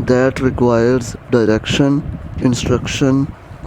that requires direction, instruction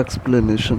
explanation।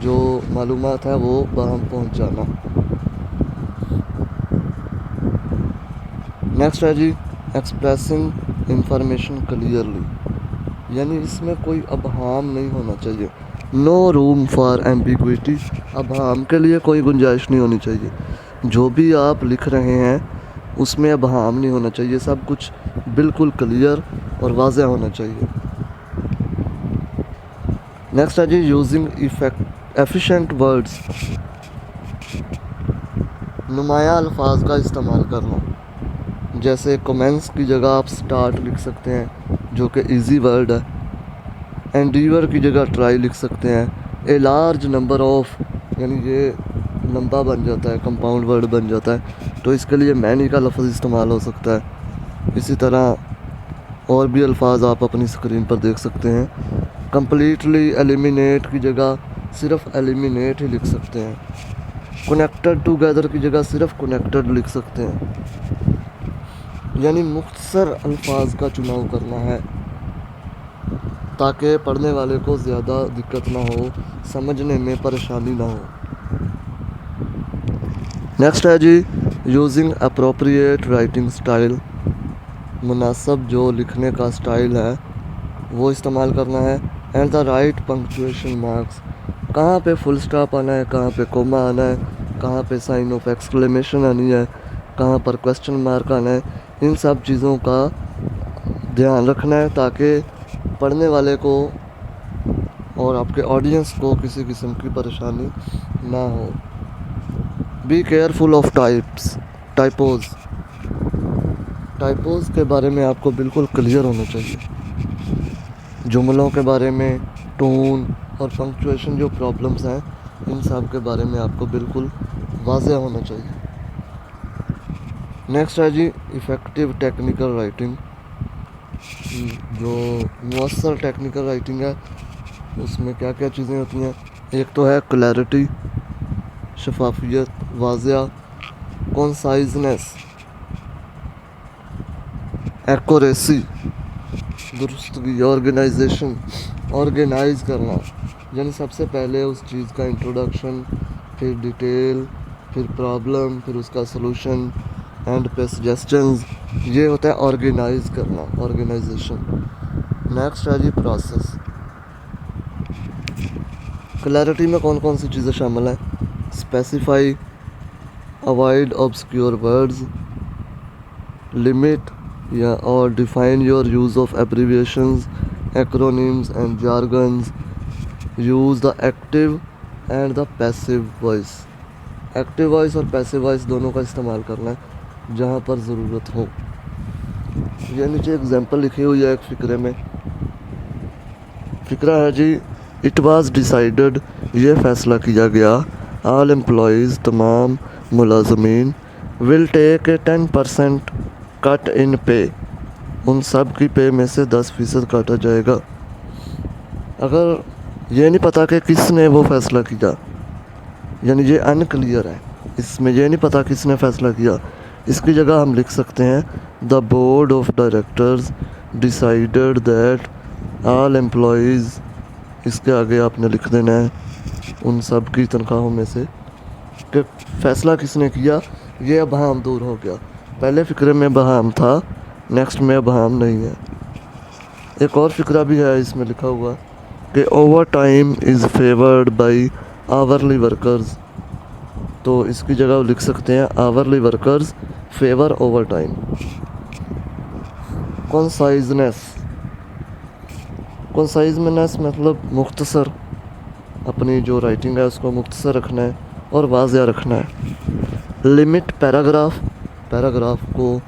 جو معلومات ہے وہ باہم پہنچانا. نیکسٹ ہے جی ایکسپریسنگ انفارمیشن کلیئرلی، یعنی اس میں کوئی ابہام نہیں ہونا چاہیے. نو روم فار ایمبیگوٹی، ابہام کے لیے کوئی گنجائش نہیں ہونی چاہیے. جو بھی آپ لکھ رہے ہیں اس میں ابہام نہیں ہونا چاہیے، سب کچھ بالکل کلیئر اور واضح ہونا چاہیے. نیکسٹ ہے جی یوزنگ ایفیشینٹ ورڈز، نمایاں الفاظ کا استعمال کرنا. جیسے کومنس کی جگہ آپ سٹارٹ لکھ سکتے ہیں جو کہ ایزی ورڈ ہے. انڈیور کی جگہ ٹرائی لکھ سکتے ہیں. اے لارج نمبر آف، یعنی یہ لمبا بن جاتا ہے، کمپاؤنڈ ورڈ بن جاتا ہے، تو اس کے لیے مینی کا لفظ استعمال ہو سکتا ہے. اسی طرح اور بھی الفاظ آپ اپنی اسکرین پر دیکھ سکتے ہیں. کمپلیٹلی ایلیمینیٹ کی جگہ صرف ایلیمینیٹ ہی لکھ سکتے ہیں. کنیکٹڈ ٹوگیدر کی جگہ صرف کنیکٹڈ لکھ سکتے ہیں. یعنی مختصر الفاظ کا چناؤ کرنا ہے تاکہ پڑھنے والے کو زیادہ دقت نہ ہو، سمجھنے میں پریشانی نہ ہو. نیکسٹ ہے جی یوزنگ اپروپریٹ رائٹنگ اسٹائل، مناسب جو لکھنے کا اسٹائل ہے وہ استعمال کرنا ہے. And the right punctuation marks, کہاں پہ فل اسٹاپ آنا ہے، کہاں پہ کوما آنا ہے، کہاں پہ سائن آف ایکسکلیمیشن آنی ہے، کہاں پر کویسچن مارک آنا ہے. ان سب چیزوں کا دھیان رکھنا ہے تاکہ پڑھنے والے کو اور آپ کے آڈینس کو کسی قسم کی پریشانی نہ ہو. بی کیئرفل آف ٹائپوز، ٹائپوز کے بارے میں آپ کو بالکل کلیئر ہونا چاہیے. جملوں کے بارے میں ٹون اور پنکچویشن جو پرابلمس ہیں ان سب کے بارے میں آپ کو بالکل واضح ہونا چاہیے. نیکسٹ ہے جی ایفیکٹو ٹیکنیکل رائٹنگ، جو مؤثر ٹیکنیکل رائٹنگ ہے اس میں کیا کیا چیزیں ہوتی ہیں. ایک تو ہے کلیئرٹی، شفافیت، واضح، کونسائزنس، ایکوریسی، درستگی، آرگنائزیشن، آرگنائز کرنا. یعنی سب سے پہلے اس چیز کا انٹروڈکشن، پھر ڈیٹیل، پھر پرابلم، پھر اس کا سلوشن اینڈ پہ سجیسچنز. یہ ہوتا ہے آرگنائز کرنا، آرگنائزیشن. نیکسٹ ہے جی پروسیس. کلیئرٹی میں کون کون سی چیزیں شامل ہیں؟ Specify, avoid obscure words, limit یا اور define your use of abbreviations, acronyms and jargons. Use the active and the passive voice, active voice اور پیسیو وائس دونوں کا استعمال کرنا ہے جہاں پر ضرورت ہو. یہ نیچے اگزامپل لکھی ہوئی ہے ایک فقرے میں. فقرہ ہے جی اٹ واز ڈیسائیڈڈ، یہ فیصلہ کیا گیا، آل امپلائیز، تمام ملازمین، ول ٹیک اے 10% کٹ ان پے، ان سب کی پے میں سے 10% کاٹا جائے گا. اگر یہ نہیں پتا کہ کس نے وہ فیصلہ کیا، یعنی یہ انکلیئر ہے، اس میں یہ نہیں پتا کس نے فیصلہ کیا، اس کی جگہ ہم لکھ سکتے ہیں the board of directors decided that all employees. اس کے آگے آپ نے لکھ دینا ہے ان سب کی تنخواہوں میں سے، کہ فیصلہ کس نے کیا. یہ ابہام دور ہو گیا. پہلے فقرے میں ابہام تھا، نیکسٹ میں ابہام نہیں ہے. ایک اور فقرہ بھی ہے اس میں لکھا ہوا کہ overtime is favoured by hourly workers, تو اس کی جگہ لکھ سکتے ہیں hourly workers favour overtime. Conciseness, conciseness مطلب مختصر، اپنی جو رائٹنگ ہے اس کو مختصر رکھنا ہے اور واضح رکھنا ہے. لمٹ پیراگراف، پیراگراف کو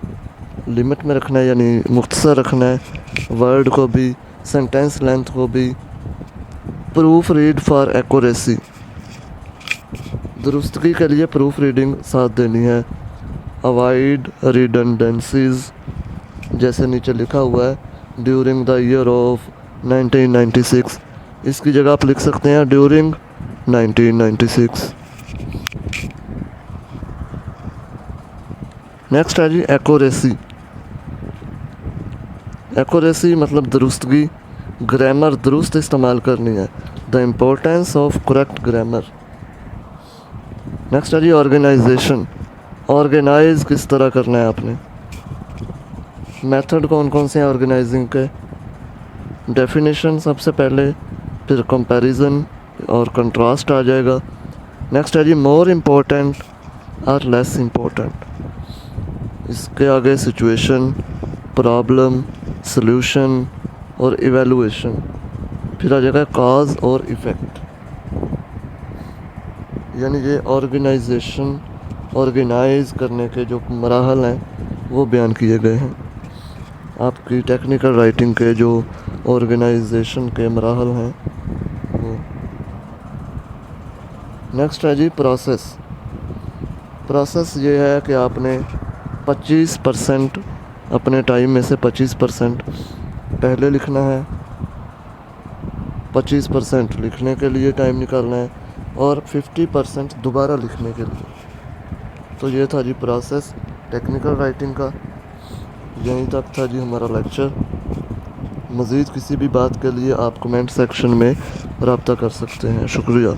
لمٹ میں رکھنا ہے یعنی مختصر رکھنا ہے، ورڈ کو بھی، سینٹینس لینتھ کو بھی. پروف ریڈ فار ایکوریسی، درستگی کے لیے پروف ریڈنگ ساتھ دینی ہے. اوائڈ ریڈنڈنسیز، جیسے نیچے لکھا ہوا ہے ڈیورنگ دا ایئر آف 1996، اس کی جگہ آپ لکھ سکتے ہیں ڈیورنگ 1996. نیکسٹ ہے جی ایکوریسی. ایکوریسی مطلب درستگی، گرامر درست استعمال کرنی ہے. The importance of correct grammar. Next ہے جی آرگنائزیشن. آرگنائز کس طرح کرنا ہے آپ نے. میتھڈ کون کون سے ہیں آرگنائزنگ کے. ڈیفینیشن سب سے پہلے, پھر کمپیریزن اور کنٹراسٹ آ جائے گا. نیکسٹ ہے جی مور امپورٹنٹ اور لیس امپورٹنٹ. اس کے آگے سچویشن, پرابلم, سلوشن اور ایویلویشن. پھر آ جائے گا کاز اور ایفیکٹ. یعنی یہ آرگنائزیشن, آرگنائز کرنے کے جو مراحل ہیں وہ بیان کیے گئے ہیں. آپ کی ٹیکنیکل رائٹنگ کے جو آرگنائزیشن کے مراحل ہیں وہ. نیکسٹ ہے جی پروسیس. پروسیس یہ ہے کہ آپ نے 25% اپنے ٹائم میں سے 25% پہلے لکھنا ہے, 25% لکھنے کے لیے ٹائم نکالنا ہے, اور 50% دوبارہ لکھنے کے لیے. تو یہ تھا جی پروسیس ٹیکنیکل رائٹنگ کا. یہیں تک تھا جی ہمارا لیکچر. مزید کسی بھی بات کے لیے آپ کمنٹ سیکشن میں رابطہ کر سکتے ہیں. شکریہ.